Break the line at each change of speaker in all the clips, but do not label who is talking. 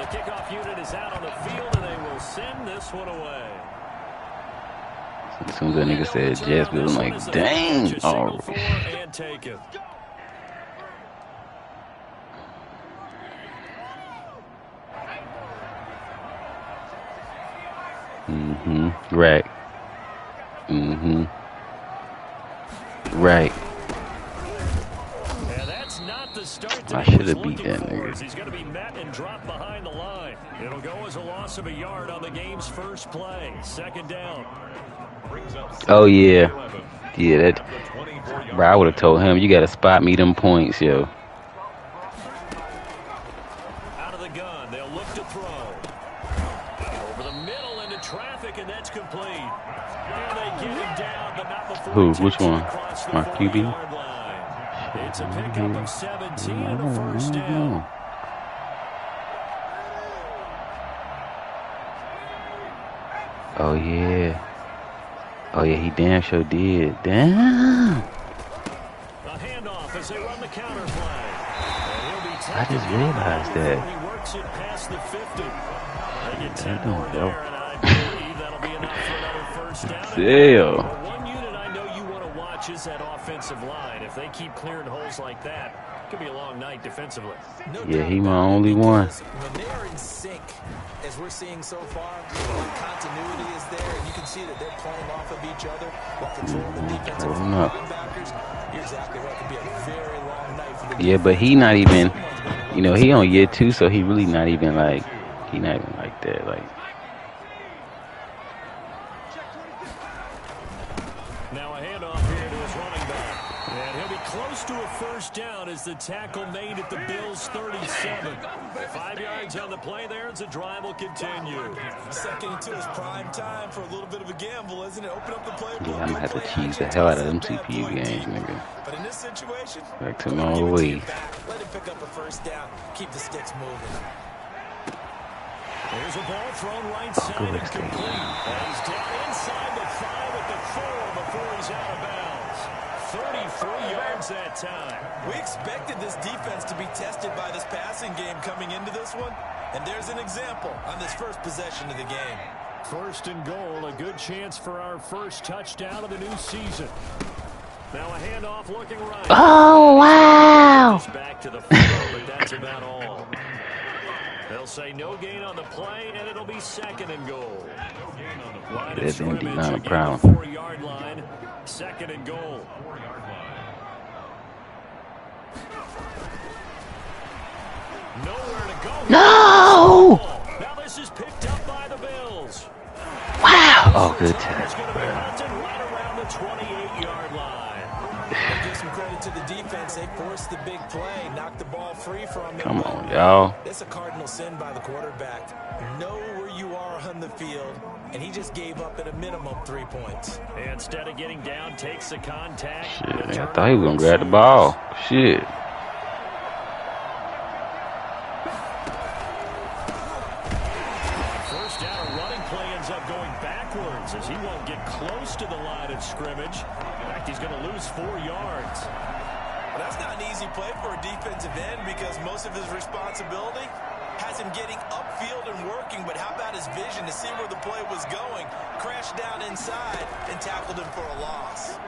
The kickoff unit is out on the field, and they will send this one away.
As soon as that nigga said Jets, I'm like, dang. Oh. Right. Right. I should have beat that nigga.
He's going to be met and dropped behind the line. It'll go as a loss of a yard on the game's first play. Second down.
Oh, yeah. Yeah, that. Bro, I would have told him, you got to spot me them points, yo.
Out of the gun, they'll look to throw. Over the middle into traffic, and that's complete. And they get him down, but not before.
Who? Which one? My QB?
It's a pickup of 17 and a first down.
Oh, yeah. Oh, yeah, he damn sure did. Damn.
A handoff as they run the counter play.
I just realized that.
He works it past the 50. They get 10
Damn,
more there, and I believe that'll be enough for another first down.
Damn.
One unit I know you want to watch is that offensive line. If they keep clearing holes like that, it could be a long night defensively.
Yeah, he my only one.
When they are in sync, as we're seeing so far, continuity is there, and you can see that they're playing off of each other while controlling the defensive linebackers. You're exactly right. It could be a very long night for the
but he not even, you know, he on year 2, so he really not even like, he not even like that, like.
Now a handoff here to his running back. And he'll be close to a first down as the tackle made at the Bills' 37. 5 yards on the play there as the drive will continue.
Second into his prime time for a little bit of a gamble, isn't it? Open up the play.
Yeah, I'm gonna have to cheese the hell out of them CPU games, nigga.
But in this situation,
back to my old ways.
Let him pick up a first down. Keep the sticks moving.
There's a ball thrown right side and complete. And he's down inside the 5 at the 4 before he's out of bounds. 33 yards that time.
We expected this defense to be tested by this passing game coming into this one. And there's an example on this first possession of the game.
First and goal, a good chance for our first touchdown of the new season. Now a handoff looking right.
Oh, wow.
Back to the field, but that's about all. They'll say no gain on the play, and it'll be second and goal. Line of scrimmage again, the 4-yard line. Second and goal. Nowhere to go.
No!
Now this is picked up by the Bills.
Wow. Oh, good tackle, bro.
Right around the 28-yard line.
Give some credit to the defense. They forced the big play, knocked the ball free from them.
Come on, y'all.
That's a cardinal sin by the quarterback. Know where you are on the field, and he just gave up at a minimum 3 points.
Instead of getting down, takes the contact.
Shit, I thought he was gonna grab the ball. Shit.
First down, a running play ends up going backwards as he won't get close to the line of scrimmage. In fact, he's going to lose 4 yards.
Well, that's not an easy play for a defensive end because most of his responsibility has him getting upfield and working, but how about his vision to see where the play was going? Crashed down inside and tackled him for a loss.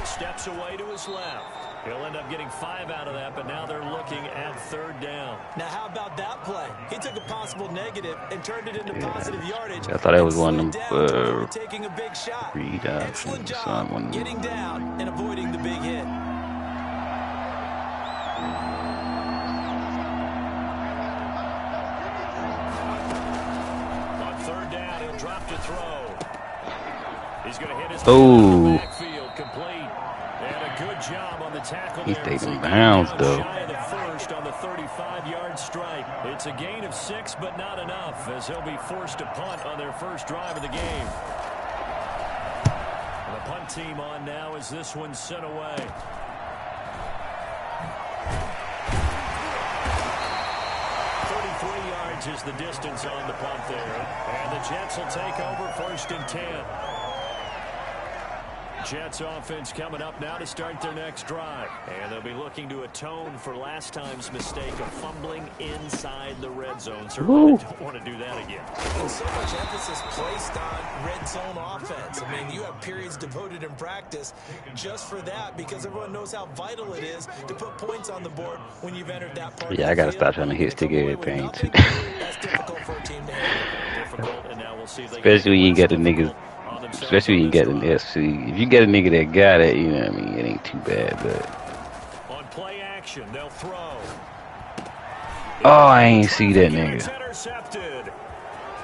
Steps away to his left. He'll end up getting 5 out of that, but now they're looking at third down.
Now, how about that play? He took a possible negative and turned it into positive yardage.
I thought that was one of them
taking a big shot.
read
Excellent job getting down and avoiding the big hit.
On third down, he'll drop to throw. He's going to hit his backfield complete. And a good job on the tackle.
He stayed in bounds, though.
Shy of the first on the 35-yard strike. It's a gain of 6, but not enough, as he'll be forced to punt on their first drive of the game. And the punt team on now as this one's sent away. 33 yards is the distance on the punt there. And the Jets will take over first and 10. Jets offense coming up now to start their next drive. And they'll be looking to atone for last time's mistake of fumbling inside the red zone. Certainly don't want to do that again.
And so much emphasis placed on red zone offense. I mean, you have periods devoted in practice just for that because everyone knows how vital it is to put points on the board when you've entered that part.
Yeah, I got to stop trying to hit stick everything, too.
That's difficult for a team to handle.
Difficult, and now we'll see if they
especially when you get the niggas. Especially when you get an FC. If you get a nigga that got it, you know what I mean? It ain't too bad, but.
On play action, they'll throw.
Oh, I ain't see that nigga.
Intercepted.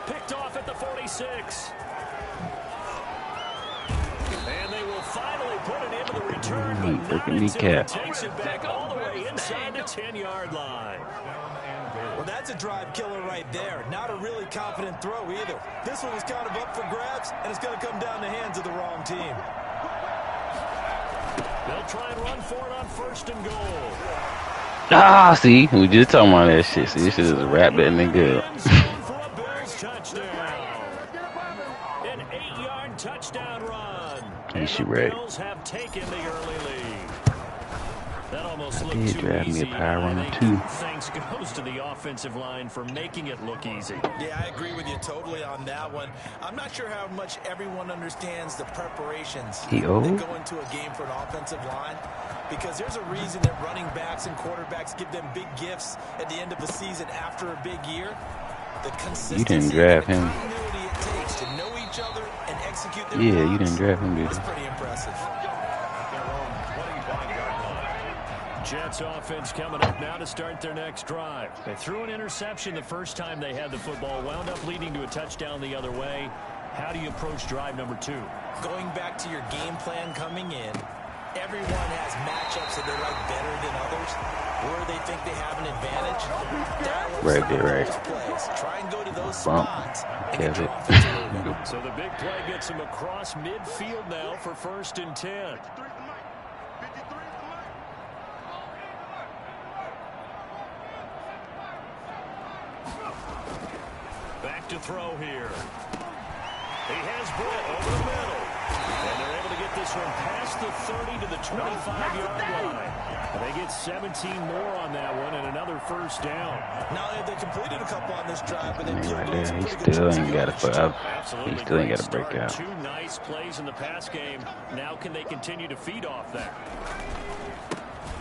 Picked off at the 46. And they will finally put it into the return.
Freaking kneecap.
Takes it back all the way inside the 10-yard line.
Well, that's a drive killer right there. Not a really confident throw either. This one was kind of up for grabs, and it's going to come down the hands of the wrong team.
They'll try and run for it on 1st and goal.
Ah, see, we just talking about that shit. See, this shit is a rap that nigga.
For a Bills touchdown. An 8-yard touchdown run.
You should right.
The Bills have taken the early lead. That almost looked too
drive
easy.
me a power runner too.
Thanks goes to the offensive line for making it look easy.
Yeah, I agree with you totally on that one. I'm not sure how much everyone understands the preparations that go into a game for an offensive line, because there's a reason that running backs and quarterbacks give them big gifts at the end of the season after a big year. The consistency,
you didn't draft him.
continuity it takes to know each other and execute their
Yeah,
plans.
you didn't draft him, dude.
That's pretty impressive.
Jets offense coming up now to start their next drive. They threw an interception the first time they had the football, wound up leading to a touchdown the other way. How do you approach drive number 2?
Going back to your game plan coming in, everyone has matchups that they like better than others, where they think they have an advantage.
Right.
Plays. Try and go to those spots.
So the big play gets him across midfield now for 1st and 10. Back to throw here. He has Britt over the middle. And they're able to get this one past the 30 to the 25-yard line. They get 17 more on that one and another 1st down.
Now they completed a couple on this drive, but they
right there, he still ain't got to
Absolutely.
He still ain't got to break out.
2 nice plays in the pass game. Now can they continue to feed off that?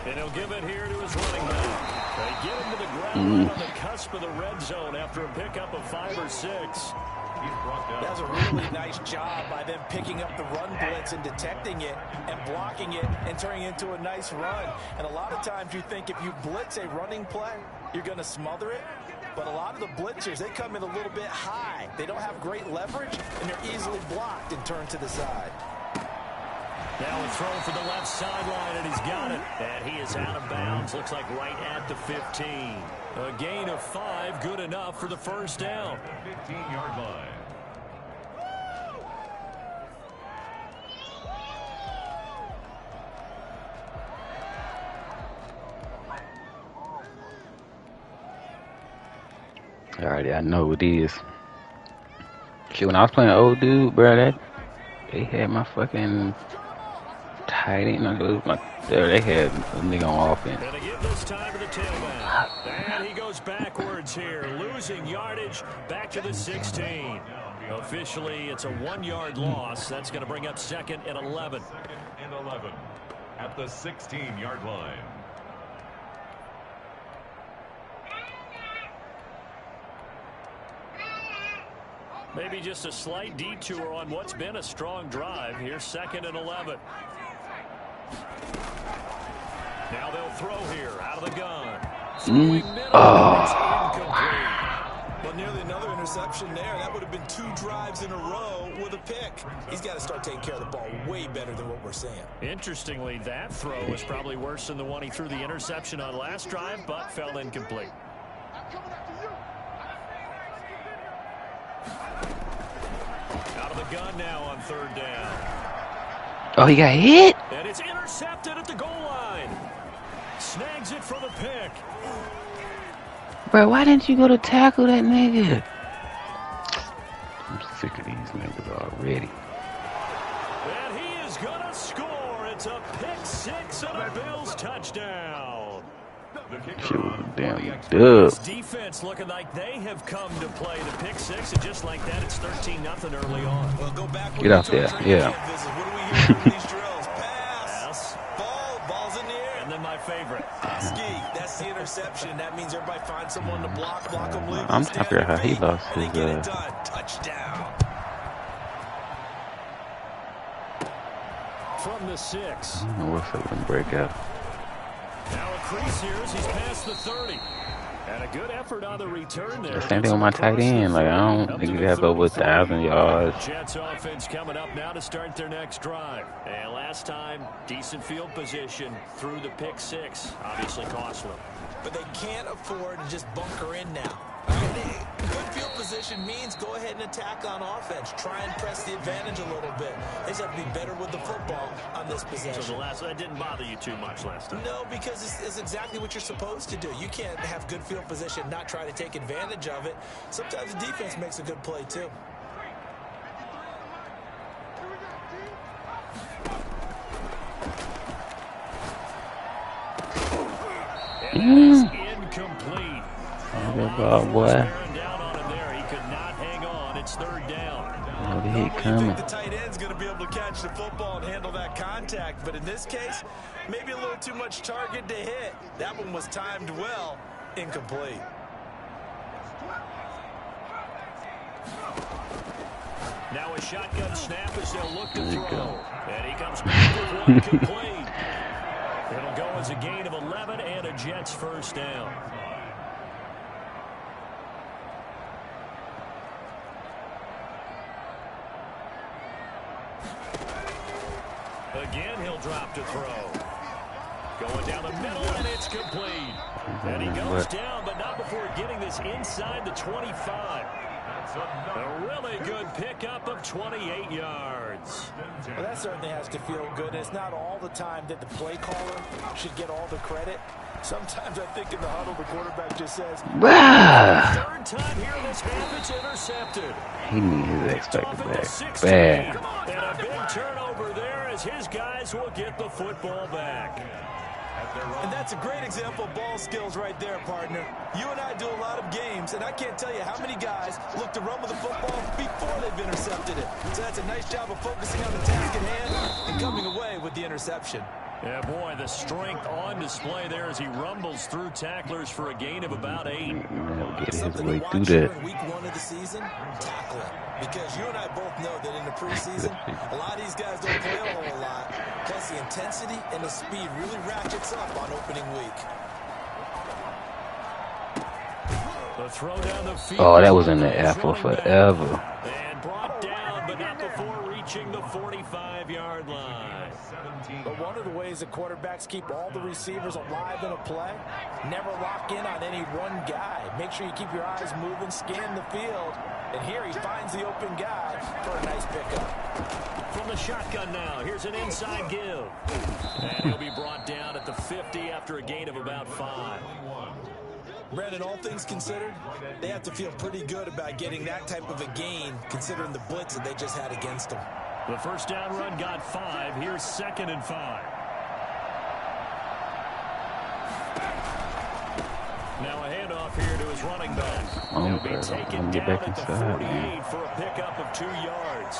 And he'll give it here to his running back. They get him to the ground on the cusp of the red zone after a pickup of 5 or 6.
That was a really nice job by them picking up the run blitz and detecting it and blocking it and turning it into a nice run. And a lot of times you think if you blitz a running play, you're going to smother it. But a lot of the blitzers, they come in a little bit high. They don't have great leverage, and they're easily blocked and turned to the side.
Now a throw for the left sideline, and he's got it. And he is out of bounds. Looks like right at the 15. A gain of 5, good enough for the 1st down.
15-yard line.
Alrighty, I know it is. Shit, when I was playing old dude, bro, they had my fucking tight end. They had a nigga on offense.
And again this time to the tailback. And he goes backwards here, losing yardage back to the 16. Officially, it's a 1-yard loss. That's going to bring up 2nd and 11.
2nd and 11 at the 16-yard line.
Maybe just a slight detour on what's been a strong drive. Here's 2nd and 11. Now they'll throw here out of the gun.
Well, nearly another interception there. That would have been 2 drives in a row with a pick. He's got to start taking care of the ball way better than what we're seeing.
Interestingly, that throw was probably worse than the one he threw the interception on last drive, but fell incomplete. Out of the gun now on 3rd down.
Oh, he got hit?
And it's intercepted at the goal line. Snags it for the pick.
Bro, why didn't you go to tackle that nigga? I'm sick of these niggas already.
And he is is going to score. It's a pick six and a Bills touchdown.
She was a damn dub.
Defense looking like they have come to play the pick six, and just like that, it's 13-0 early on.
Well, go back
Get out there, yeah.
What do we hear from these drills? Pass, ball's in the air.
And then my favorite.
Ski, that's the interception. That means everybody finds someone to block them legally.
I'm trying to figure out how he lost
and
his.
they get it done. Touchdown.
From the 6.
I don't know what's up with him breakout.
Now a crease here as he's past the 30. And a good effort on the return there.
The same thing with my tight end. Like, I don't think you have over 1,000 yards.
Jets offense coming up now to start their next drive. And last time, decent field position through the pick six. Obviously cost them.
But they can't afford to just bunker in now. Good field position means go ahead and attack on offense. Try and press the advantage a little bit. They just have to be better with the football on this possession.
So that didn't bother you too much last time?
No, because it's exactly what you're supposed to do. You can't have good field position, not try to take advantage of it. Sometimes the defense makes a good play too.
Incomplete.
Good ball, boy.
Down on him there. He could not hang on. It's third down.
Oh, the heat coming.
The tight end's going to be able to catch the football and handle that contact, but in this case, maybe a little too much target to hit. That one was timed well. Incomplete.
Now a shotgun snap as they'll look to throw. And he comes back with one complete. It'll go as a gain of 11 and a Jets first down. Again, he'll drop to throw. Going down the middle, and it's complete. And he goes down, but not before getting this inside the 25. A really good pickup of 28 yards.
Well, that certainly has to feel good. And it's not all the time that the play caller should get all the credit. Sometimes I think in the huddle, the quarterback just says,
third time here in this half, it's intercepted.
He needs his expected back. Bad.
And a big turnover there as his guys will get the football back.
And that's a great example of ball skills right there, partner. You and I do a lot of games, and I can't tell you how many guys look to run with the football before they've intercepted it. So that's a nice job of focusing on the task at hand and coming away with the interception.
Yeah, boy, the strength on display there as he rumbles through tacklers for a gain of about 8.
Get his
Something
way
to
through
watch
that.
here in week 1 of the season, tackling. Because you and I both know that in the preseason, a lot of these guys don't play a whole lot. Plus, the intensity and the speed really ratchets up on opening week.
The throw down the field.
Oh, that was in the air for forever.
And brought down, but not before reaching the 45-yard line.
But one of the ways that quarterbacks keep all the receivers alive in a play, never lock in on any one guy. Make sure you keep your eyes moving, scan the field. And here he finds the open guy for a nice pickup.
From the shotgun now, here's an inside give. And he'll be brought down at the 50 after a gain of about 5.
Brandon, all things considered, they have to feel pretty good about getting that type of a gain, considering the blitz that they just had against them.
The first down run got 5. Here's 2nd and 5. Now a handoff here to his running back. He'll be taken down at the 48 for a pickup of 2 yards.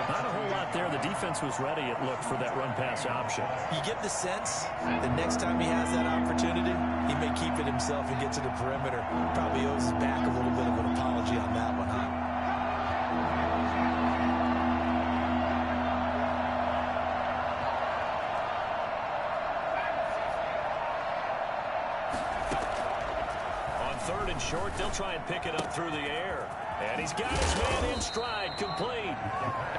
Not a whole lot there. The defense was ready, it looked, for that run-pass option.
You get the sense that next time he has that opportunity, he may keep it himself and get to the perimeter. Probably owes his back a little bit of an apology on that one, huh?
Third and short, they'll try and pick it up through the air. And he's got his man in stride, complete.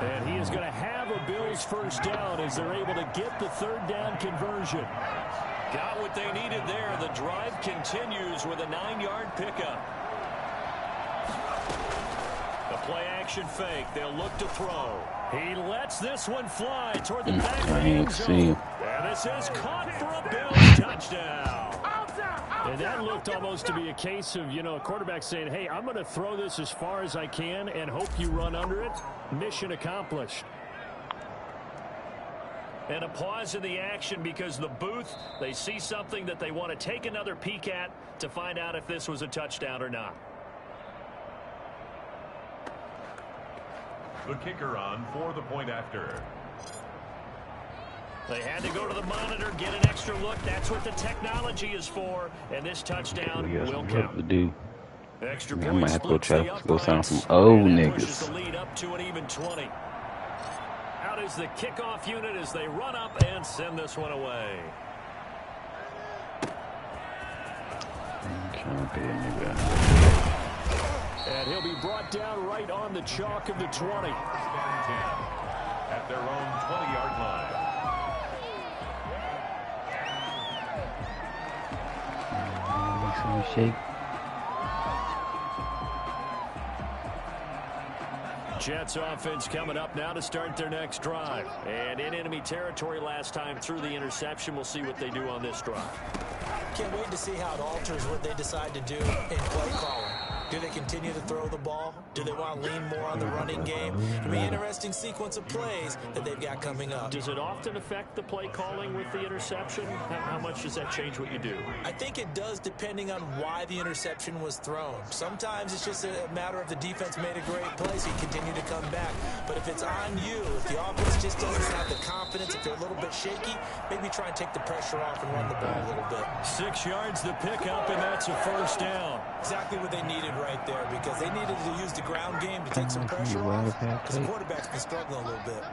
And he is going to have a Bills first down as they're able to get the third down conversion. Got what they needed there. The drive continues with a 9-yard pickup. The play action fake. They'll look to throw. He lets this one fly toward the back of the end zone. And this is caught for a Bills touchdown. And that looked almost to be a case of, a quarterback saying, hey, I'm going to throw this as far as I can and hope you run under it. Mission accomplished. And a pause in the action because the booth, they see something that they want to take another peek at to find out if this was a touchdown or not.
The kicker on for the point after.
They had to go to the monitor, get an extra look. That's what the technology is for. And this touchdown will count.
To do.
Extra
I might have to go sign some
old
niggas.
Pushes the lead up to an even 20. Out is the kickoff unit as they run up and send this one away. And he'll be brought down right on the chalk of the 20.
At their own 20-yard line.
Shake.
Jets offense coming up now to start their next drive. And in enemy territory last time through the interception. We'll see what they do on this drive.
Can't wait to see how it alters what they decide to do in play calling. Do they continue to throw the ball? Do they want to lean more on the running game? It'll be an interesting sequence of plays that they've got coming up.
Does it often affect the play calling with the interception? How much does that change what you do?
I think it does depending on why the interception was thrown. Sometimes it's just a matter of the defense made a great play, so you continue to come back. But if it's on you, if the offense just doesn't have the confidence, if they're a little bit shaky, maybe try and take the pressure off and run the ball a little bit.
6 yards the pickup, and that's a first down.
Exactly what they needed right there, because they needed to use the ground game to take some pressure off, because the quarterback's been struggling a little bit.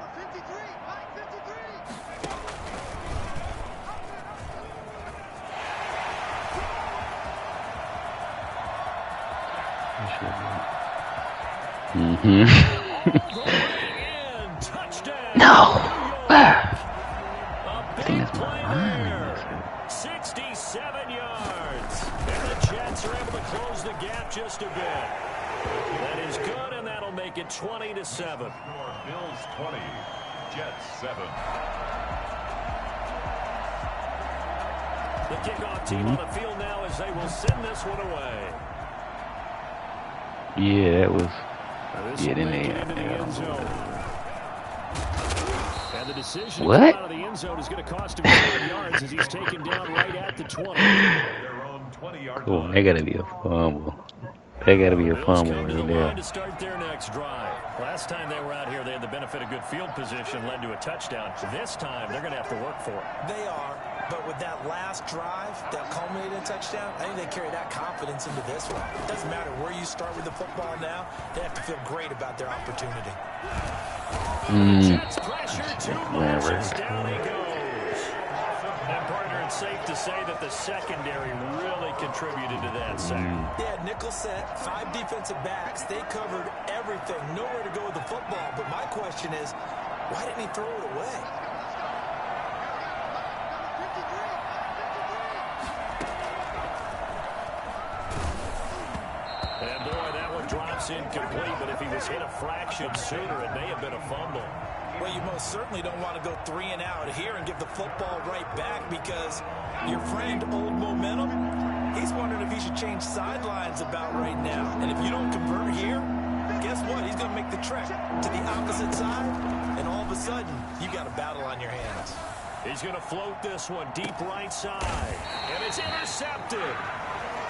No.
A big play there. 67 yards. And the Jets are able to close the gap just a bit. That is good, and that'll make it 20-7.
Bills 20, Jets 7.
The kickoff team on the field now as they will send this one away.
Yeah, that was.
Get in there. And the decision
what?
to come out of the end zone is going to cost him 5 yards as he's taken down right at the 20.
Their own 20-yard
Oh,
line.
they gotta be a fumble. They gotta be a fumble right there.
To start their next drive. Last time they were out here, they had the benefit of good field position, led to a touchdown. This time, they're going to have to work for it.
They are, but with that last drive that culminated in a touchdown, I think they carry that confidence into this one. It doesn't matter where you start with the football now. They have to feel great about their opportunity.
Jets pressure, 2 marches, down he goes. And partner, it's safe to say that the secondary really contributed to that sack.
They had nickel set, 5 defensive backs. They covered everything, nowhere to go with the football. But my question is, why didn't he throw it away?
And boy, that one drops incomplete, but if he was hit a fraction sooner, it may have been a fumble.
Well, you most certainly don't want to go 3 and out here and give the football right back, because your friend, Old Momentum, he's wondering if he should change sidelines about right now. And if you don't convert here, guess what? He's going to make the trek to the opposite side, and all of a sudden, you got a battle on your hands.
He's going to float this one deep right side, and it's intercepted.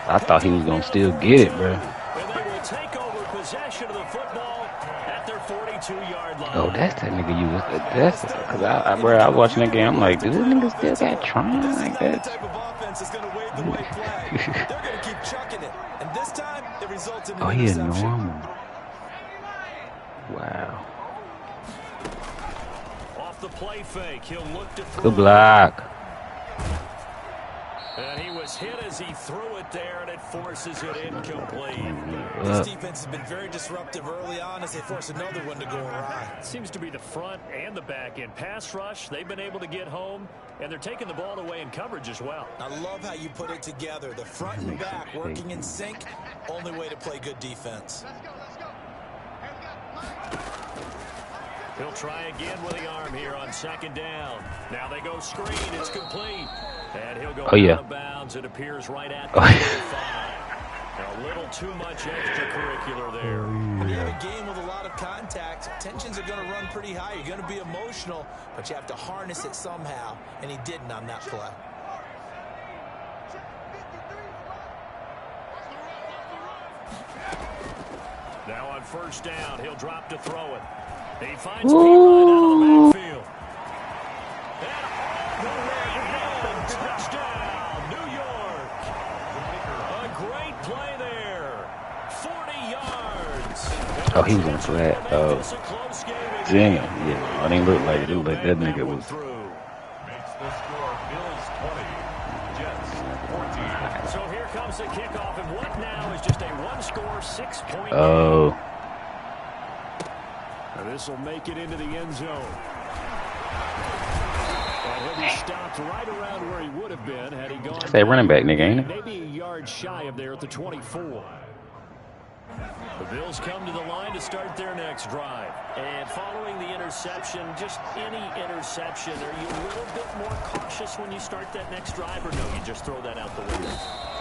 I thought he was gonna still get it, bro.
And they will take over possession of the football at their 42-yard line.
Oh, that's that nigga you was. That's because I was watching that game. I'm like, dude, this nigga still got trying like that.
Type of offense is going to wave the white flag. They're going to keep chucking it, and this time it results in an
Oh, he
interception.
normal. Wow.
Off the play fake, he'll look to throw.
Good block.
And he was hit as he threw it there, and it forces it incomplete.
This defense has been very disruptive early on as they force another one to go awry.
Seems to be the front and the back end. Pass rush, they've been able to get home, and they're taking the ball away in coverage as well.
I love how you put it together. The front and back working in sync. Only way to play good defense.
He'll try again with the arm here on 2nd down. Now they go screen. It's complete. And he'll go out of bounds. It appears right at the 45. A little too much extracurricular there.
When you have a game with a lot of contact, tensions are going to run pretty high. You're going to be emotional, but you have to harness it somehow, and he didn't on that play.
Now on first down, he'll drop to throw it. He finds P-Line out of the backfield. And all the way in, touchdown, New York. A great play there. 40 yards.
Oh, he was on flat. Oh, damn. Yeah, I didn't look like it. It looked like that nigga was.
Makes the score Bills 20, Jets 14.
So here comes the kickoff, and what now is just a one-score, 6-point
Oh.
game. This will make it into the end zone. And he'll be stopped right around where he would have been had he gone.
That's that running back, nigga, ain't it?
Maybe a yard shy of there at the 24. The Bills come to the line to start their next drive. And following the interception, just any interception, are you a little bit more cautious when you start that next drive, or no, you just throw that out the window?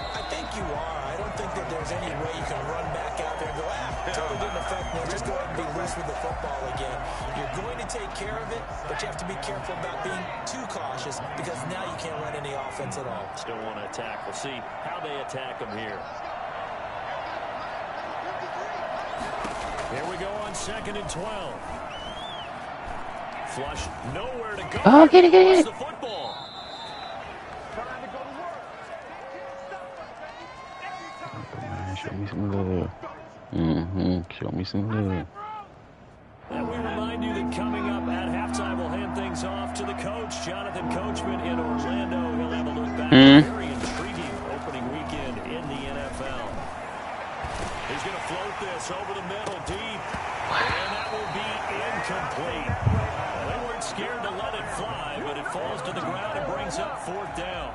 I think you are. I don't think that there's any way you can run back out there and go, totally didn't affect me. Just go ahead and be loose with the football again. You're going to take care of it, but you have to be careful about being too cautious because now you can't run any offense at all.
Still want to attack. We'll see how they attack them here. Here we go on 2nd and 12. Flush, nowhere to go.
Oh, get it.
The football.
Show me some love. Show me some love.
And we remind you that coming up at halftime, we'll hand things off to the coach, Jonathan Coachman in Orlando. He'll have a look back at a very intriguing opening weekend in the NFL. He's going to float this over the middle, deep, and that will be incomplete. They weren't scared to let it fly, but it falls to the ground and brings up 4th down.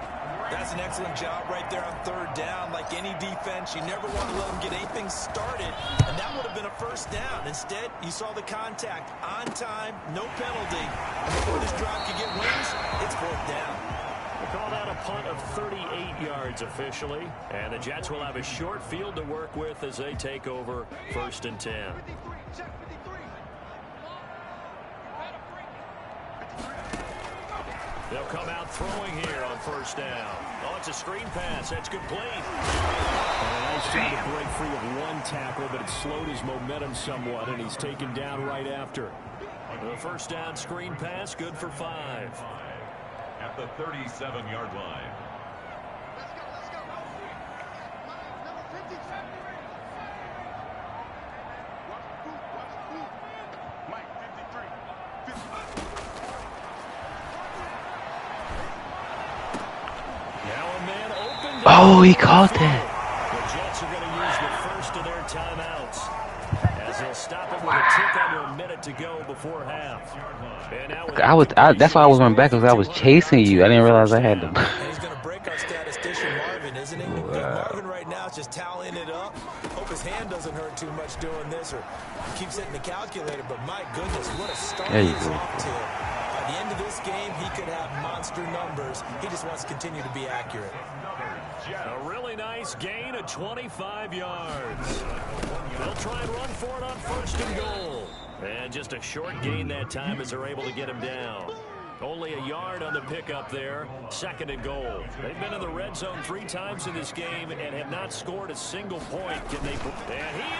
That's an excellent job right there on 3rd down. Like any defense, you never want to let them get anything started, and that would have been a 1st down. Instead, you saw the contact on time, no penalty. And before this drive could get wings, it's 4th down.
We'll call that a punt of 38 yards officially, and the Jets will have a short field to work with as they take over 1st and 10. They'll come out throwing here on 1st down. Oh, it's a screen pass. That's complete. Nice job to break free of one tackle, but it slowed his momentum somewhat, and he's taken down right after. The 1st down screen pass, good for 5.
At the 37-yard line.
Oh, he caught that.
The Jets are going to use the first of their timeouts as they'll stop it with a tick under a minute to go before half.
That's why I was running back, because I was chasing you. I didn't realize I had to.
And he's going to break our statistician Marvin, isn't he? Marvin right now is just tallying it up. Hope his hand doesn't hurt too much doing this, or keeps hitting the calculator. But my goodness, what a start he's off to. By the end of this game, he could have monster numbers. He just wants to continue to be accurate.
A really nice gain of 25 yards. They'll try and run for it on 1st and goal. And just a short gain that time as they're able to get him down. Only a yard on the pickup there. 2nd and goal. They've been in the red zone 3 times in this game and have not scored a single point. And he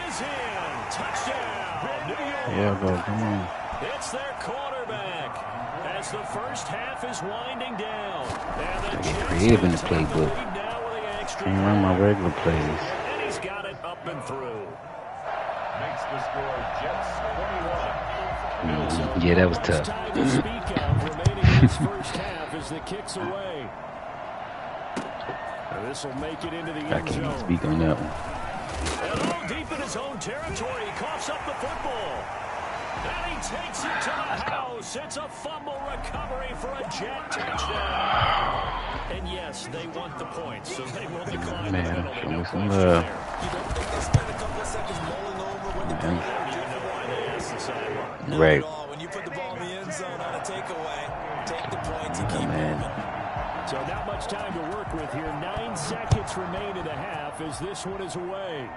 is in. Touchdown, New York.
Yeah, bro, come on.
It's their quarterback as the first half is winding down.
I get creative in the playbook. Can't run my regular plays.
And he's got it up and through.
Makes the score Jets 21.
Yeah, that was tough.
Remaining in this first half as the kicks away. This will make it into the end zone.
I can't speak on that one.
And deep in his own territory, he coughs up the football. And he takes it to the house. It's a fumble recovery for a Jet touchdown. And yes, they want the points, so they will decline the penalty.
Show me
No
some
question
love.
there.
You don't think they spent a couple of seconds mulling over when the
You know why they asked the sideline.
Right.
When you put the ball in the end zone on a takeaway, take the points and keep moving.
So not much time to work with here. 9 seconds remain in the half as this one is away.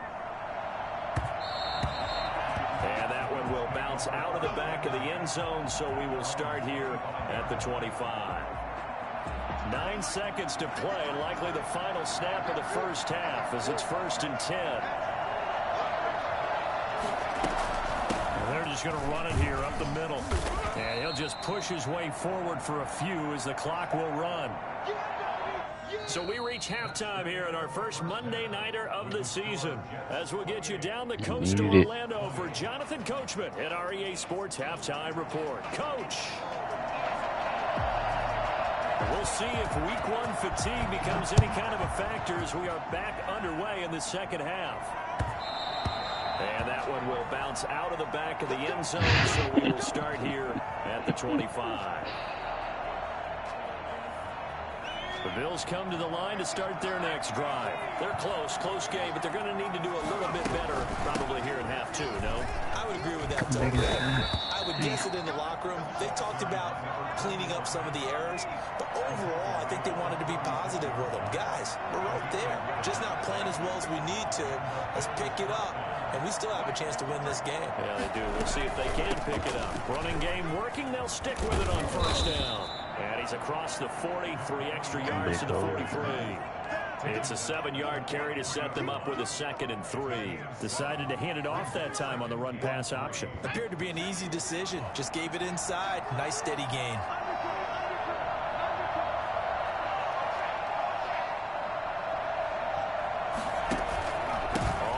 And that one will bounce out of the back of the end zone, so we will start here at the 25. 9 seconds to play, and likely the final snap of the first half as it's 1st and 10. And they're just going to run it here up the middle. And he'll just push his way forward for a few as the clock will run. So we reach halftime here at our first Monday Nighter of the season as we'll get you down the coast to Orlando for Jonathan Coachman at our EA Sports Halftime Report. Coach. We'll see if week 1 fatigue becomes any kind of a factor as we are back underway in the second half. And that one will bounce out of the back of the end zone, so we will start here at the 25. The Bills come to the line to start their next drive. They're close game, but they're going to need to do a little bit better probably here in half 2, no?
I would agree with that, Doug. I would guess it in the locker room. They talked about cleaning up some of the errors, but overall, I think they wanted to be positive with them. Guys, we're right there. Just not playing as well as we need to. Let's pick it up, and we still have a chance to win this game.
Yeah, they do. We'll see if they can pick it up. Running game working. They'll stick with it on first down. And he's across the 40, 3 extra yards to the 43. It's a 7-yard carry to set them up with a 2nd and 3. Decided to hand it off that time on the run-pass option.
Appeared to be an easy decision. Just gave it inside. Nice, steady gain.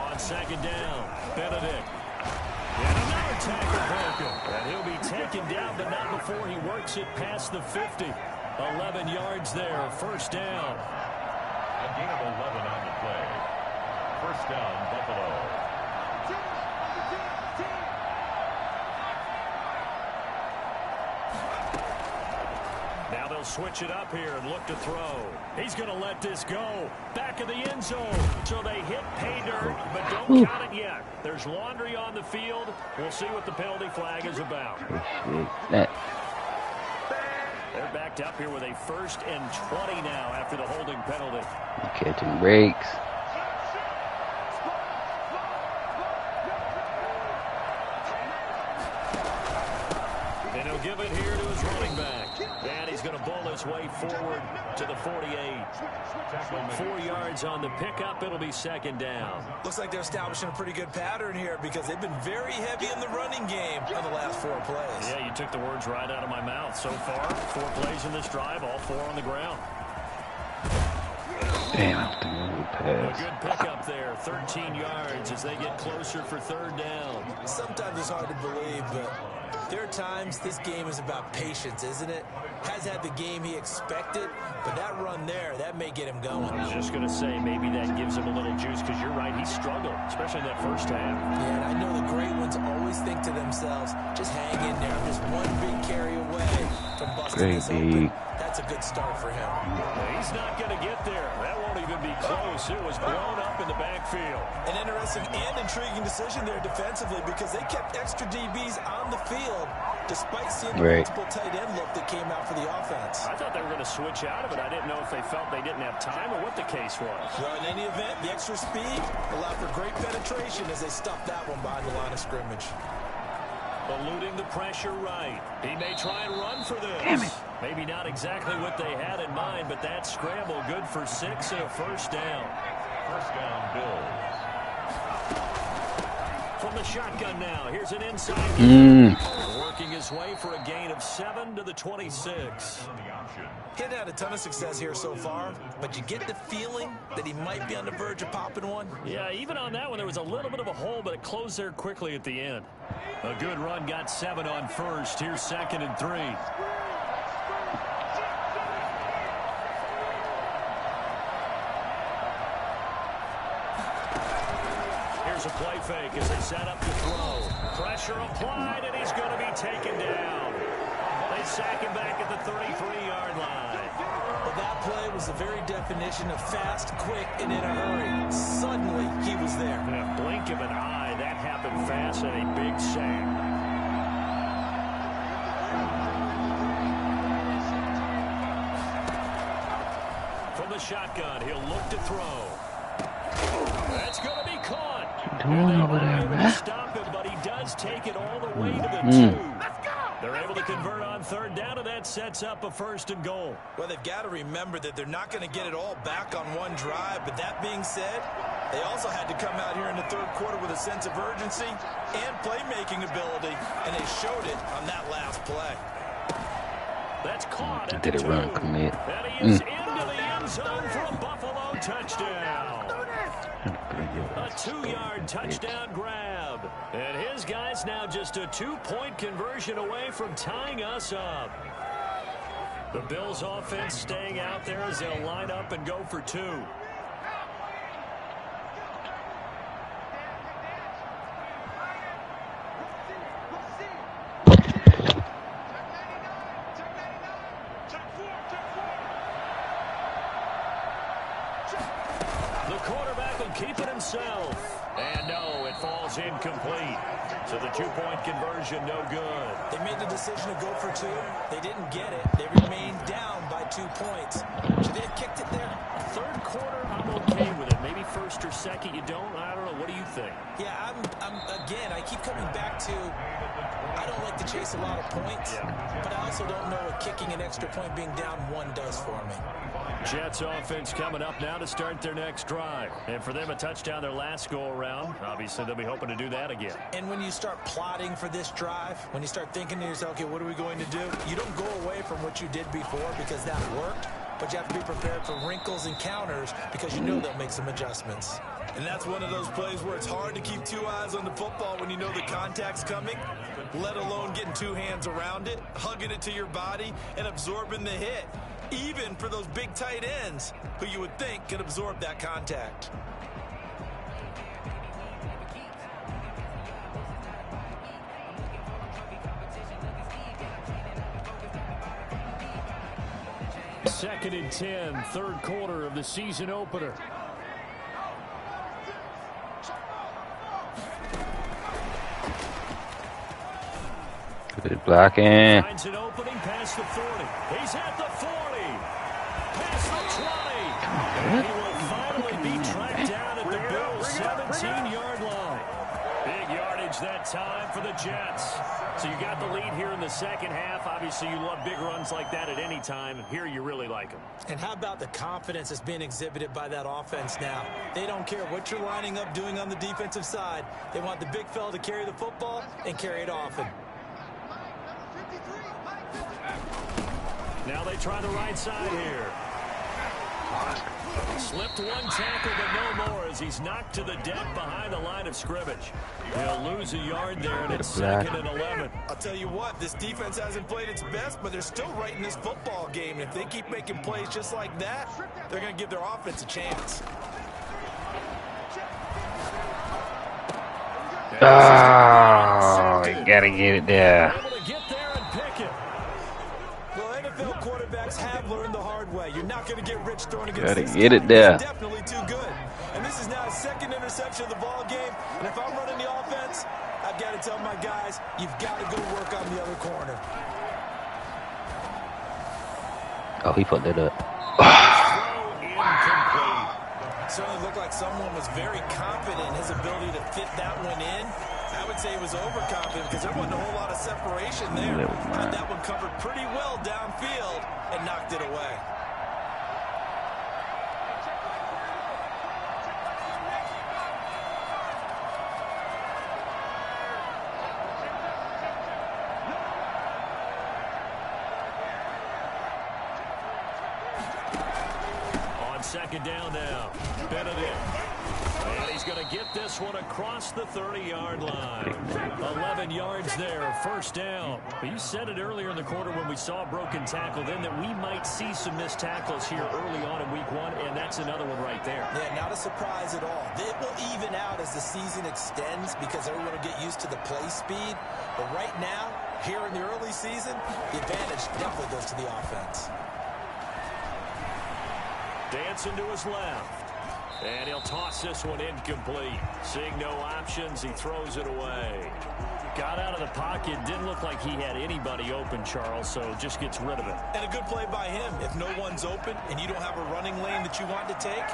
On 2nd down, Benedict. And another tackle broken. And he'll be taken down, but not before he works it past the 50. 11 yards there, first down.
A gain of 11 on the play. First down, Buffalo.
Now they'll switch it up here and look to throw. He's going to let this go. Back of the end zone. So they hit pay dirt, but don't count it yet. There's laundry on the field. We'll see what the penalty flag is about. They're backed up here with a 1st and 20 now after the holding penalty.
Catching breaks.
And he'll give it here to his running back. And he's going to bull his way forward to the 48. 4 yards on the pickup. It'll be 2nd down.
Looks like they're establishing a pretty good pattern here because they've been very heavy in the running game on the last 4 plays.
Yeah, you took the words right out of my mouth. So far, 4 plays in this drive, all 4 on the ground.
Damn, I don't think it was a pass.
A good pickup there, 13 yards as they get closer for 3rd down.
Sometimes it's hard to believe, but there are times this game is about patience, isn't it? Has had the game he expected, but that run there, that may get him going.
I was just going to say, maybe that gives him a little juice because you're right, he struggled, especially in that first half.
Yeah, and I know the great ones always think to themselves, just hang in there. I'm just one big carry away from busting this open. That's a good start for him.
He's not going to get there. That won't even be close. It was blown up in the backfield.
An interesting and intriguing decision there defensively because they kept extra DBs on the field despite seeing the multiple tight end look that came out for the offense.
I thought they were going to switch out of it. I didn't know if they felt they didn't have time or what the case was.
Well, in any event, the extra speed allowed for great penetration as they stuffed that one behind the line of scrimmage.
Eluding the pressure right. He may try and run for this.
Damn it.
Maybe not exactly what they had in mind, but that scramble good for 6 and a 1st down.
First down, Bills.
From the shotgun now, here's an inside. Working his way for a gain of 7 to the 26.
He hadn't had a ton of success here so far, but you get the feeling that he might be on the verge of popping one.
Yeah, even on that one, there was a little bit of a hole, but it closed there quickly at the end. A good run, got 7 on first. Here's 2nd and 3. Here's a play fake as they set up to throw. Pressure applied, and he's going to be taken down. They sack him back at the 33-yard line.
Well, that play was the very definition of fast, quick, and in a hurry. Suddenly, he was there.
In a blink of an eye, that happened fast and a big sack. the shotgun. He'll look to throw. That's going to be caught.
What you doing over there, man?
Stop him, but he does take it all the way to the 2. They're able to convert on third down, and that sets up a 1st and goal.
Well, they've got to remember that they're not going to get it all back on one drive. But that being said, they also had to come out here in the third quarter with a sense of urgency and playmaking ability, and they showed it on that last play.
That's caught at
Did it run commit?
And he is into the end zone for a Buffalo touchdown. A 2-yard touchdown grab. And his guy's now just a 2-point conversion away from tying us up. The Bills offense staying out there as they'll line up and go for 2. The quarterback will keep it himself. And no, it falls incomplete. So the 2-point conversion, no good.
They made the decision to go for 2. They didn't get it. They remained down by 2 points. Should they have kicked it there?
Third quarter, I'm okay with it. Maybe first or second, you don't. I don't know. What do you think?
Yeah, again, I keep coming back to, I don't like to chase a lot of points, but I also don't know what kicking an extra point being down 1 does for me.
Jets offense coming up now to start their next drive. And for them, a touchdown their last go-around. Obviously, they'll be hoping to do that again.
And when you start plotting for this drive, when you start thinking to yourself, okay, what are we going to do? You don't go away from what you did before because that worked, but you have to be prepared for wrinkles and counters because you know they'll make some adjustments. And that's one of those plays where it's hard to keep 2 eyes on the football when you know the contact's coming, let alone getting 2 hands around it, hugging it to your body, and absorbing the hit. Even for those big tight ends who you would think can absorb that contact.
Second and 10, third quarter of the season opener.
Good blocking.
Finds an opening past the 40. He's at the 40. Past the 20. And he will finally be tracked down at the Bills' 17-yard line. Big yardage that time for the Jets. So you got the lead here in the second half. Obviously, you love big runs like that at any time. Here, you really like them.
And how about the confidence that's being exhibited by that offense now? They don't care what you're lining up doing on the defensive side. They want the big fella to carry the football and carry it often.
Now they try the right side here. Slipped one tackle, but no more as he's knocked to the deck behind the line of scrimmage. He'll lose a yard there, and it's 2nd and 11.
I'll tell you what, this defense hasn't played its best, but they're still right in this football game. And if they keep making plays just like that, they're going to give their offense a chance.
Oh, you gotta get it there.
Able to get there and pick it.
Well, NFL quarterbacks have learned the hard way. You're not going to get rich throwing against
Gotta
this
get
guy.
it there.
He's definitely too good. And this is now his 2nd interception of the ball game. And if I'm running the offense, I've got to tell my guys, you've got to go work on the other corner.
Oh, he put that up.
Incomplete.
Certainly looked like someone was very confident in his ability to fit that one in. I would say he was overconfident because there wasn't a whole lot of separation there. Had that one covered pretty well downfield and knocked it away.
On 2nd down now. Benedict. And he's going to get this one across the 30-yard line. 11 yards there, 1st down. But you said it earlier in the quarter when we saw a broken tackle then that we might see some missed tackles here early on in week 1, and that's another one right there.
Yeah, not a surprise at all. It will even out as the season extends because everyone will get used to the play speed. But right now, here in the early season, the advantage definitely goes to the offense.
Dancing to his left. And he'll toss this one incomplete. Seeing no options, he throws it away. Got out of the pocket. Didn't look like he had anybody open, Charles, so just gets rid of it.
And a good play by him. If no one's open and you don't have a running lane that you want to take,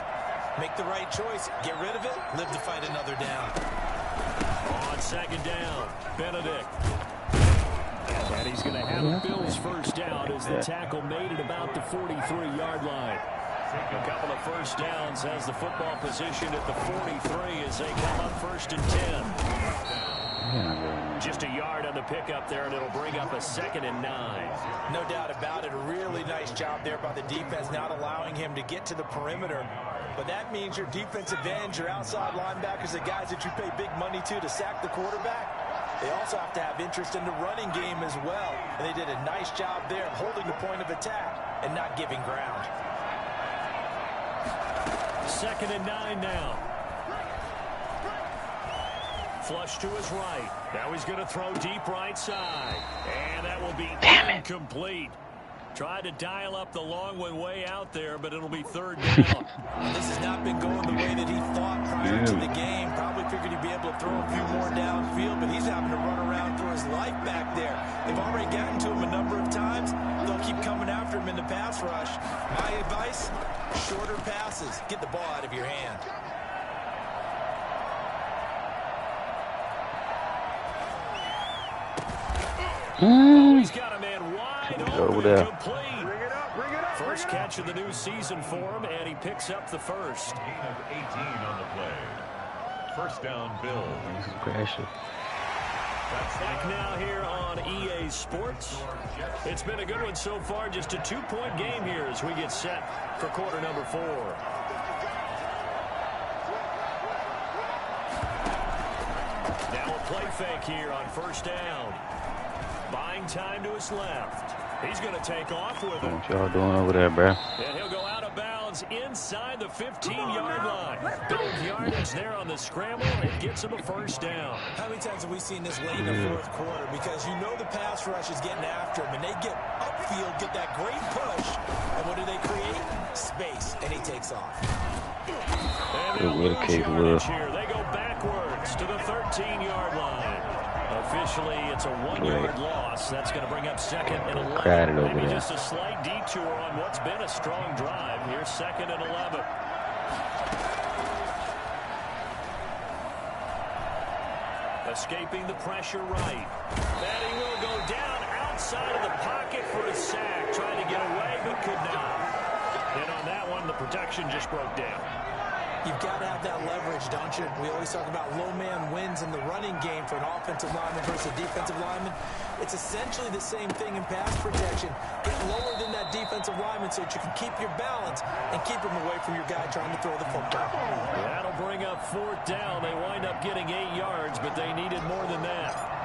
make the right choice. Get rid of it. Live to fight another down.
On second down, Benedict. And he's going to have Bill's first down as the tackle made at about the 43-yard line. A couple of first downs has the football position at the 43 as they come up first and 10. Just a yard on the pickup there, and it'll bring up a 2nd and 9.
No doubt about it. A really nice job there by the defense, not allowing him to get to the perimeter. But that means your defensive ends, your outside linebackers, the guys that you pay big money to sack the quarterback, they also have to have interest in the running game as well. And they did a nice job there of holding the point of attack and not giving ground.
2nd and 9 now. Flush to his right. Now he's going to throw deep right side. And that will be incomplete. Tried to dial up the long one way out there, but it'll be 3rd down.
This has not been going the way that he thought prior to the game. Probably figured he'd be able to throw a few more downfield, but he's having to run around for his life back there. They've already gotten to him a number of times. They'll keep coming after him in the pass rush. My advice, shorter passes. Get the ball out of your hand.
Oh, he's got a man wide
Over
open,
there.
complete. First catch of the new season for him, and he picks up the first.
Gain of 18 on the play. First down, Bill.
This is pressure.
Back now here on EA Sports. It's been a good one so far. Just a 2-point game here as we get set for quarter number 4. Now a play fake here on first down. Buying time to his left. He's going to take off with it.
What y'all doing over there, bro?
And he'll go out of bounds inside the 15-yard line. Big yardage there on the scramble, and it gets him a first down.
How many times have we seen this late in the fourth quarter? Because you know the pass rush is getting after him, and they get upfield, get that great push, and what do they create? Space, and he takes off.
And they'll lose yardage here. They go backwards to the 13-yard line. Officially, it's a 1-yard loss. That's going to bring up 2nd and 11. Maybe just a slight detour on what's been a strong drive. Here's 2nd and 11. Escaping the pressure right. And he will go down outside of the pocket for a sack. Trying to get away, but could not. And on that one, the protection just broke down.
You've got to have that leverage, don't you? We always talk about low man wins in the running game for an offensive lineman versus a defensive lineman. It's essentially the same thing in pass protection. Get lower than that defensive lineman so that you can keep your balance and keep him away from your guy trying to throw the football.
That'll bring up 4th down. They wind up getting 8 yards, but they needed more than that.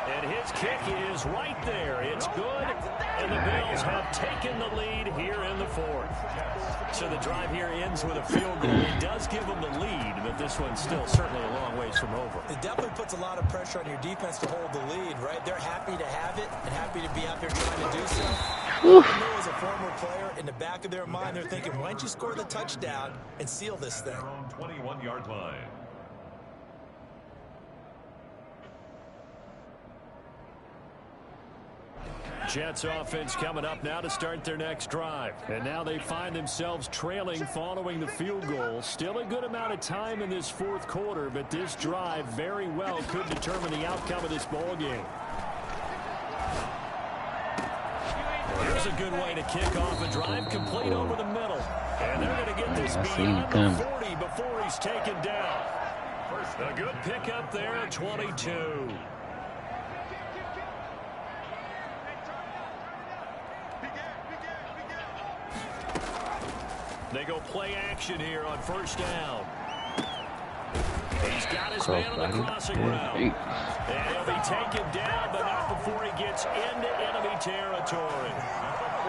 And his kick is right there. It's good, and the Bills have taken the lead here in the 4th. So the drive here ends with a field goal. It does give them the lead, but this one's still certainly a long ways from over.
It definitely puts a lot of pressure on your defense to hold the lead, right? They're happy to have it and happy to be out there trying to do so. I know as a former player, in the back of their mind, they're thinking, why don't you score the touchdown and seal this thing?
21-yard line.
Jets offense coming up now to start their next drive. And now they find themselves trailing following the field goal. Still a good amount of time in this 4th quarter, but this drive very well could determine the outcome of this ball game. Here's a good way to kick off a drive, complete over the middle. And they're going to get this beyond the 40 before he's taken down. A good pickup there at 22. They go play action here on first down. He's got his man on the crossing route. And he'll be taken down, but not before he gets into enemy territory.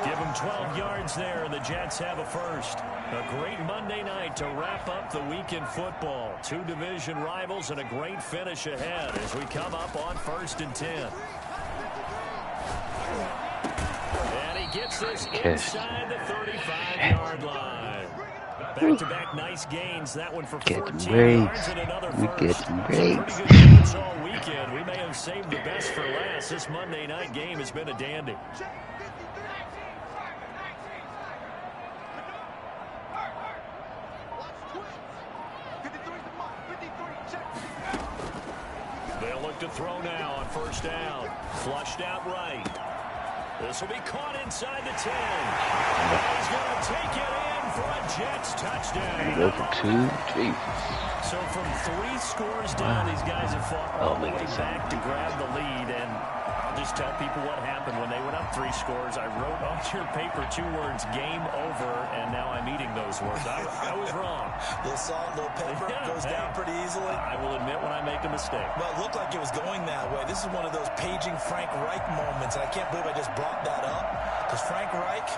Give him 12 yards there, and the Jets have a first. A great Monday night to wrap up the week in football. 2 division rivals and a great finish ahead as we come up on 1st and 10. And he gets this
Catch.
inside the 35-yard line. Back-to-back nice gains. That one for 14 yards and another
We
first.
get some breaks.
Pretty good games all weekend. We may have saved the best for last. This Monday night game has been a dandy. They'll look to throw now on first down. Flushed out right. This will be caught inside the 10. He's going to take it in for a Jets touchdown.
Go for 2. Jesus.
So from 3 scores down, these guys have fought all the way back to grab the lead. And I'll just tell people what happened when they went up 3 scores. I wrote on your paper 2 words, game over, and now I'm eating those words. I was wrong.
A little salt, a little pepper, goes down pretty easily.
I will admit when I make a mistake.
Well, it looked like it was going that way. This is one of those paging Frank Reich moments. I can't believe I just brought that up. Because Frank Reich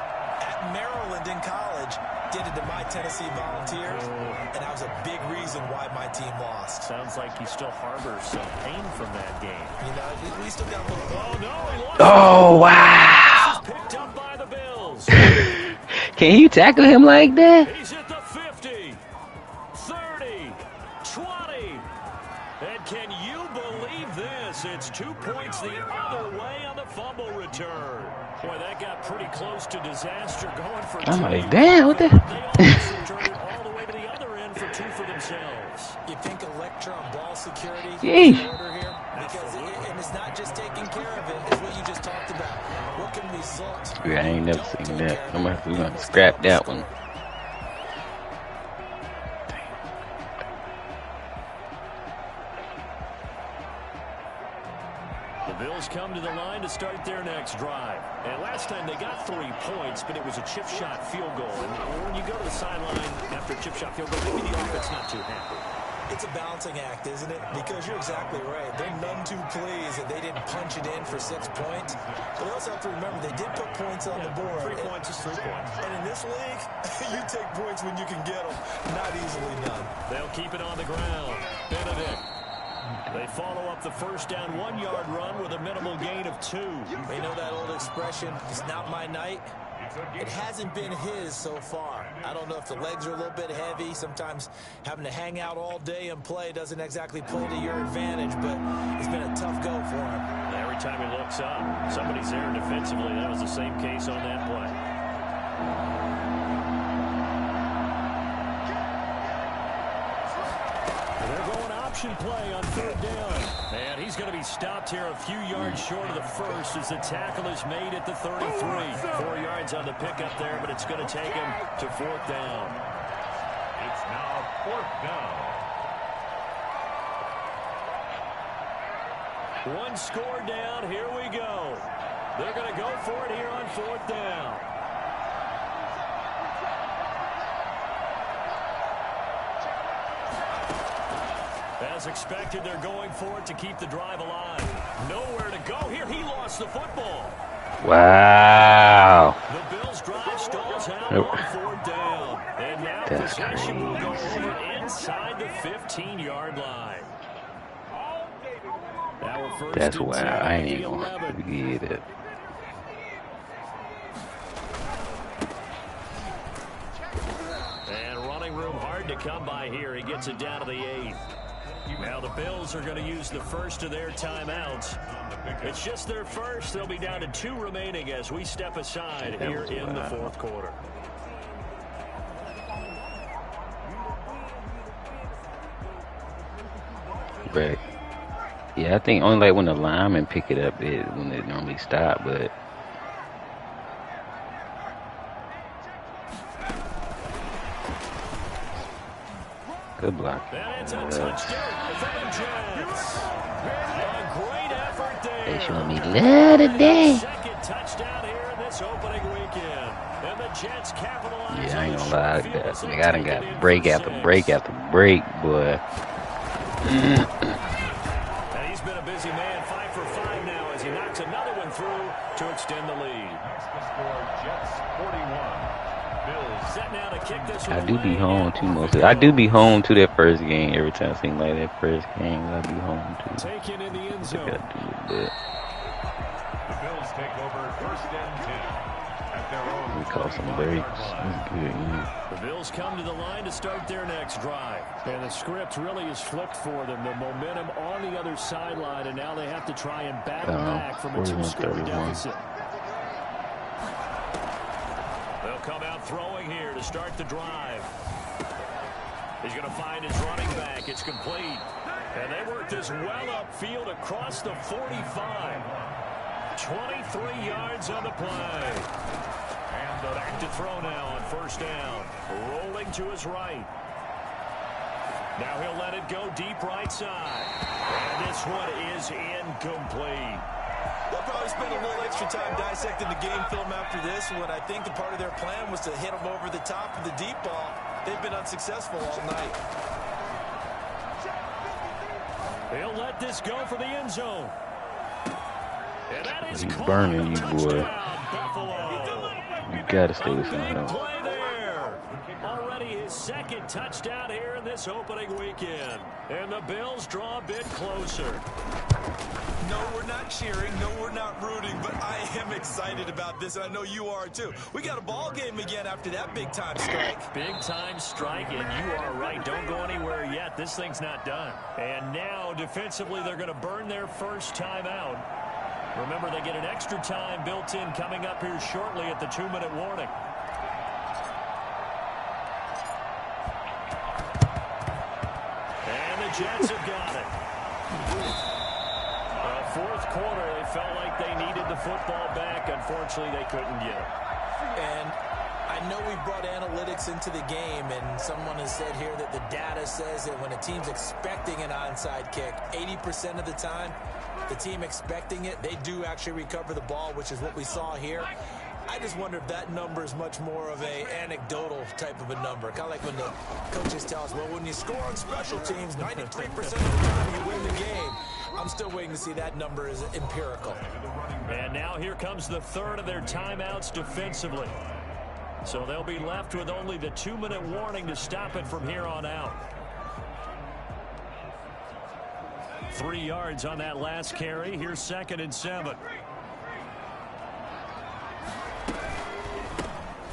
at Maryland in college did it to my Tennessee Volunteers, and that was a big reason why my team lost.
Sounds like he still harbors some pain from that game.
You know, we still got a little...
Oh, no, he lost.
Oh, wow.
Picked up by the Bills.
Can you tackle him like that?
He's at the 50, 30, 20. And can you believe this? It's 2 points the other way on the fumble return. Boy, that got pretty close to disaster going for 2.
I'm like, damn, what the?
They almost returned it all the way to the other end for 2 for themselves.
You think Electron ball security is
Yeesh.
in order here? Because and it's not just taking care of it. It's what you just talked about. What can result?
Yeah, I ain't never seen that. We're gonna scrap that one.
The Bills come to the line to start their next drive. And last time they got 3 points, but it was a chip shot field goal. And when you go to the sideline after a chip shot field goal, maybe the offense not too happy.
It's a balancing act, isn't it? Because you're exactly right. They're none too pleased that they didn't punch it in for 6 points. But they also have to remember they did put points on the board.
3 points is 3 points.
And in this league, you take points when you can get them. Not easily done.
They'll keep it on the ground. Benedict. They follow up the first down 1-yard run with a minimal gain of 2.
You know that old expression, it's not my night? It hasn't been his so far. I don't know if the legs are a little bit heavy. Sometimes having to hang out all day and play doesn't exactly play to your advantage, but it's been a tough go for him.
Every time he looks up, somebody's there defensively. That was the same case on that play. Play on 3rd down. And he's going to be stopped here a few yards short of the first as the tackle is made at the 33. 4 yards on the pickup there, but it's going to take him to 4th down.
It's now 4th down.
1 score down. Here we go. They're going to go for it here on 4th down. As expected, they're going for it to keep the drive alive. Nowhere to go here. He lost the football.
Wow.
The Bills drive stalls out on 4th down. And now possession will go over inside the 15-yard line.
That's why I ain't gonna forget it.
And running room hard to come by here. He gets it down to the 8th. Now the Bills are going to use the first of their timeouts. It's just their first. They'll be down to 2 remaining as we step aside here in the 4th quarter.
Right. Yeah, I think only like when the linemen pick it up is when it normally stop, but good block.
That's a touchdown for the Jets. A great effort there.
They showing me love today.
Second touchdown here in this opening weekend. And the Jets capitalize.
Yeah, I ain't gonna lie. I done got break after break after break, boy.
And he's been a busy man, 5 for 5 now as he knocks another one through to extend the lead.
That's the score, Jets 41. Bills
set now to kick this
I
one
do be
away.
home too most. I do be home to that first game every time. It seems like that first game I be home to.
Taken in the end
I
zone.
gotta do it, but
The Bills take over 1st and 10.
We caught some breaks. That's good. Yeah.
The Bills come to the line to start their next drive. And the script really is flipped for them. The momentum on the other sideline, and now they have to try and battle back from a 2-score deficit. They'll come out throwing here to start the drive. He's going to find his running back. It's complete. And they work this well upfield across the 45. 23 yards on the play. And back to throw now on first down. Rolling to his right. Now he'll let it go deep right side. And this one is incomplete.
They'll probably spend a little extra time dissecting the game film after this, when I think the part of their plan was to hit them over the top of the deep ball. They've been unsuccessful all night.
He'll let this go for the end zone. And that is
He's burning you, boy. You gotta stay with him.
Play there. Already his second touchdown here in this opening weekend. And the Bills draw a bit closer.
No, we're not cheering. No, we're not rooting. But I am excited about this, and I know you are too. We got a ball game again after that big-time strike.
Big-time strike, and you are right. Don't go anywhere yet. This thing's not done. And now, defensively, they're going to burn their first time out. Remember, they get an extra time built in coming up here shortly at the 2-minute warning. And the Jets have got it. Fourth quarter, they felt like they needed the football back. Unfortunately, they couldn't get it.
And I know we brought analytics into the game, and someone has said here that the data says that when a team's expecting an onside kick, 80% of the time, the team expecting it, they do actually recover the ball, which is what we saw here. I just wonder if that number is much more of a anecdotal type of a number. Kind of like when the coaches tell us, well, when you score on special teams, 93% of the time you win the game. I'm still waiting to see that number is empirical.
And now here comes the third of their timeouts defensively. So they'll be left with only the 2-minute warning to stop it from here on out. 3 yards on that last carry. Here's 2nd and 7.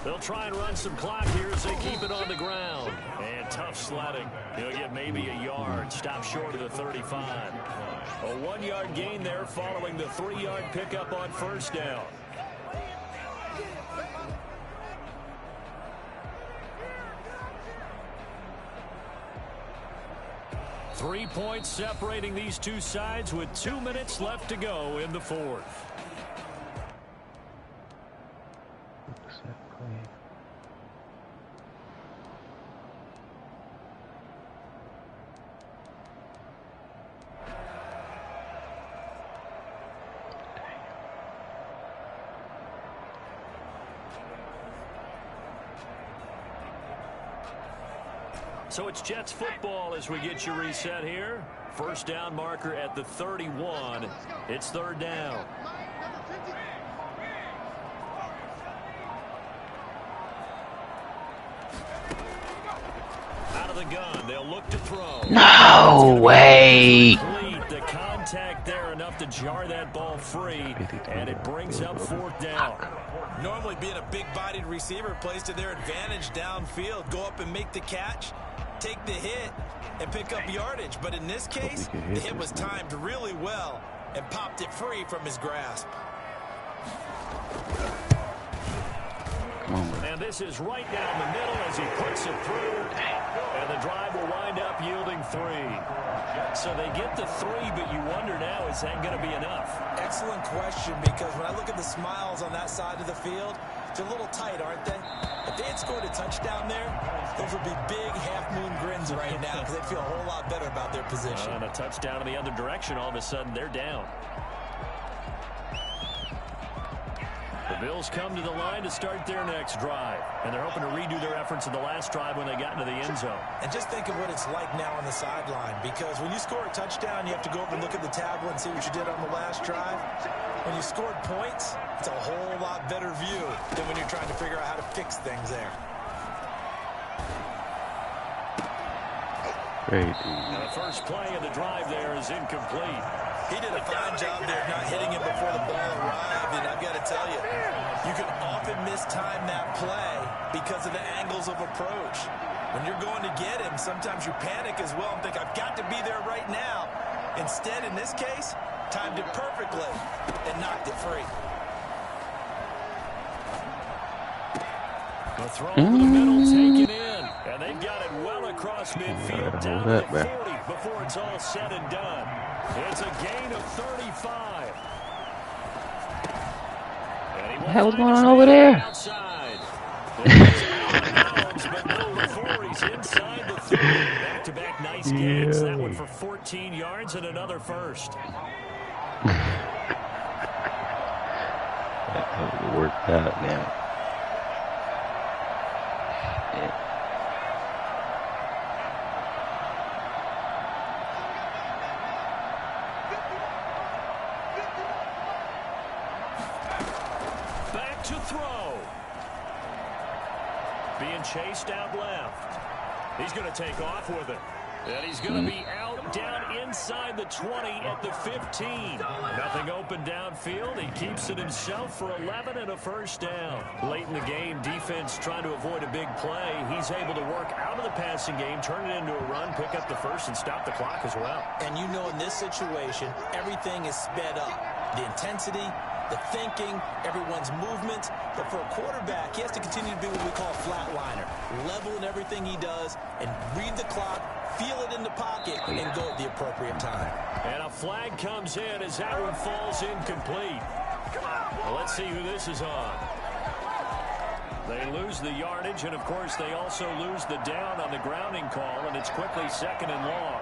They'll try and run some clock here as they keep it on the ground. And tough sledding. He'll get maybe a yard. Stop short of the 35. A 1-yard gain there following the 3-yard pickup on first down. Three points separating these two sides with 2 minutes left to go in the fourth. So it's Jets football as we get you reset here. First down marker at the 31. It's 3rd down. Out of the gun, they'll look to throw.
No way.
The contact there enough to jar that ball free, and it brings up 4th down.
Normally being a big-bodied receiver plays to their advantage downfield. Go up and make the catch, take the hit, and pick up yardage. But in this case, the hit was timed really well and popped it free from his grasp.
And this is right down the middle as he puts it through. And the drive will wind up yielding 3. So they get the 3, but you wonder now, is that going to be enough?
Excellent question, because when I look at the smiles on that side of the field, they're a little tight, aren't they? If they had scored a touchdown there, those would be big half-moon grins right now because they'd feel a whole lot better about their position.
And a touchdown in the other direction, all of a sudden they're down. The Bills come to the line to start their next drive, and they're hoping to redo their efforts in the last drive when they got into the end zone.
And just think of what it's like now on the sideline, because when you score a touchdown, you have to go over and look at the tablet and see what you did on the last drive. When you scored points, it's a whole lot better view than when you're trying to figure out how to fix things there.
The first play of the drive there is incomplete.
He did a fine job there not hitting him before the ball arrived, and I've got to tell you, you can often mistime that play because of the angles of approach. When you're going to get him, sometimes you panic as well and think, I've got to be there right now. Instead, in this case, timed it perfectly and knocked it free.
The throw over the middle taken in. And they've got it well across midfield down to the 40 before it's all said and done. It's a gain of 35.
What the hell was going on over there?
Outside. Bounds, but no before he's inside the 30. Back-to-back nice gains. That one for 14 yards and another first.
That totally worked out now.
Back to throw. Being chased out left. He's going to take off with it. And he's going to be out down inside the 20 at the 15. Nothing open downfield. He keeps it himself for 11 and a first down. Late in the game, defense trying to avoid a big play. He's able to work out of the passing game, turn it into a run, pick up the first, and stop the clock as well.
And you know in this situation, everything is sped up. The intensity, the thinking, everyone's movement. But for a quarterback, he has to continue to be what we call a flatliner. Level in everything he does and read the clock, feel it in the pocket, and go at the appropriate time.
And a flag comes in as that one falls incomplete. Well, let's see who this is on. They lose the yardage, and, of course, they also lose the down on the grounding call, and it's quickly second and long.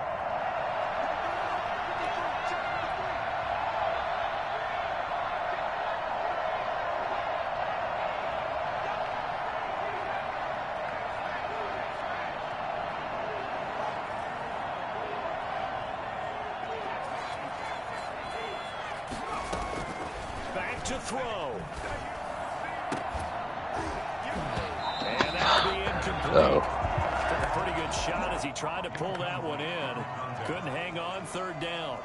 To throw. And that'll be incomplete. Took a pretty good shot as he tried to pull that one in. Couldn't hang on third down.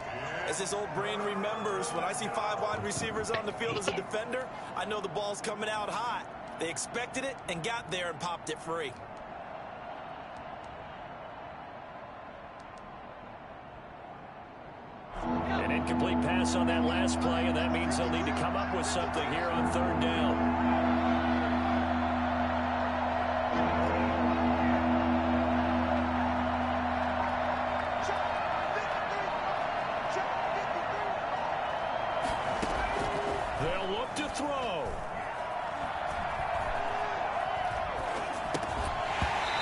As this old brain remembers, when I see 5 wide receivers on the field as a defender, I know the ball's coming out hot. They expected it and got there and popped it free.
An incomplete pass on that last play, and that means they'll need to come up with something here on third down. They'll look to throw.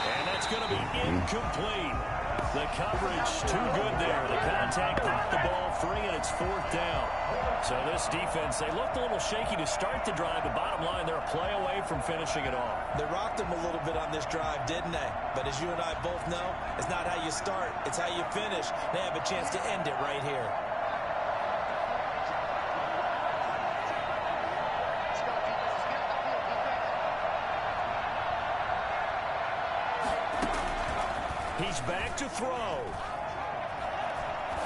And that's going to be incomplete. The coverage too good there. The contact popped the ball free, and it's fourth down. So this defense, they looked a little shaky to start the drive, but bottom line, they're a play away from finishing it off.
They rocked them a little bit on this drive, didn't they? But as you and I both know, it's not how you start, it's how you finish. They have a chance to end it right here.
He's back to throw.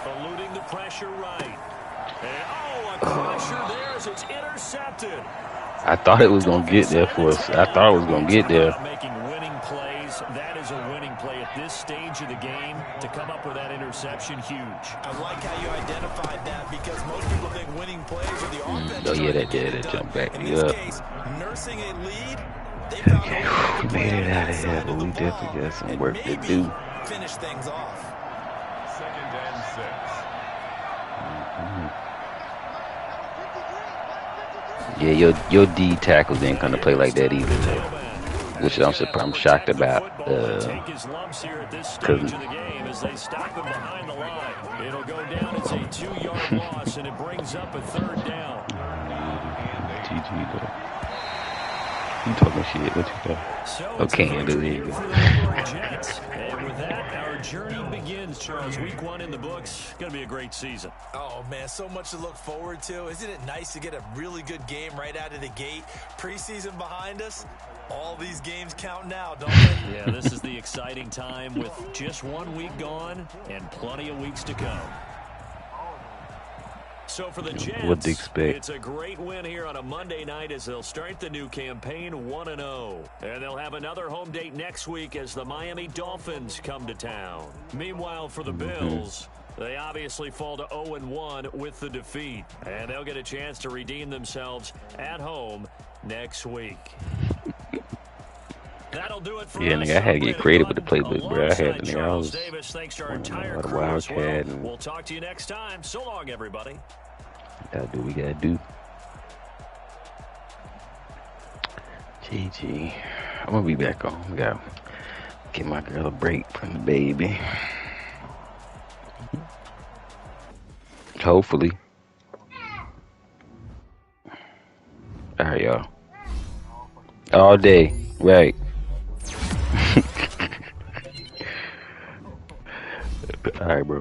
Eluding the pressure right. And, a pressure there as it's intercepted.
I thought it was going to get there for us. I thought it was going to get there.
Making winning plays. That is a winning play at this stage of the game. To come up with that interception, huge.
I like how you identified that because most people think winning plays are the offense.
Oh, yeah, that did. That jumped back.
In this case, nursing a lead, they found a way to
We made it out of here,
side
but
of the
we definitely
ball
got some
and
work to
maybe
do.
finish things off.
2nd and 6.
Yeah, your D tackles ain't gonna play like that either, though. Which I'm shocked about.
Take his lumps here at this stage of the game as they stop him behind the line. It'll go down as a 2-yard loss, and it brings up a third down.
TG, though. You talking shit? What you got?
So
Okay, do it.
And with that, our journey begins, Charles. Week 1 in the books. Going to be a great season.
Oh, man, so much to look forward to. Isn't it nice to get a really good game right out of the gate? Preseason behind us. All these games count now, don't they?
Yeah, this is the exciting time with just 1 week gone and plenty of weeks to come. So for the
What to
Jets,
expect?
it's a great win here on a Monday night as they'll start the new campaign 1-0. And they'll have another home date next week as the Miami Dolphins come to town. Meanwhile, for the Bills, they obviously fall to 0-1 with the defeat. And they'll get a chance to redeem themselves at home next week. That'll do it for
Yeah,
us.
nigga, I had to get creative with the playbook, bro. I had
Alongside
to, nigga, I
Charles
was
Davis, thanks to our
running
entire
a lot of
crew as well.
Wildcat and
We'll talk to you next time. So long, everybody.
gotta do what we gotta do. GG. I'm gonna be back on. We gotta give my girl a break from the baby. Hopefully. Alright, y'all. All day. Right. Alright, bro.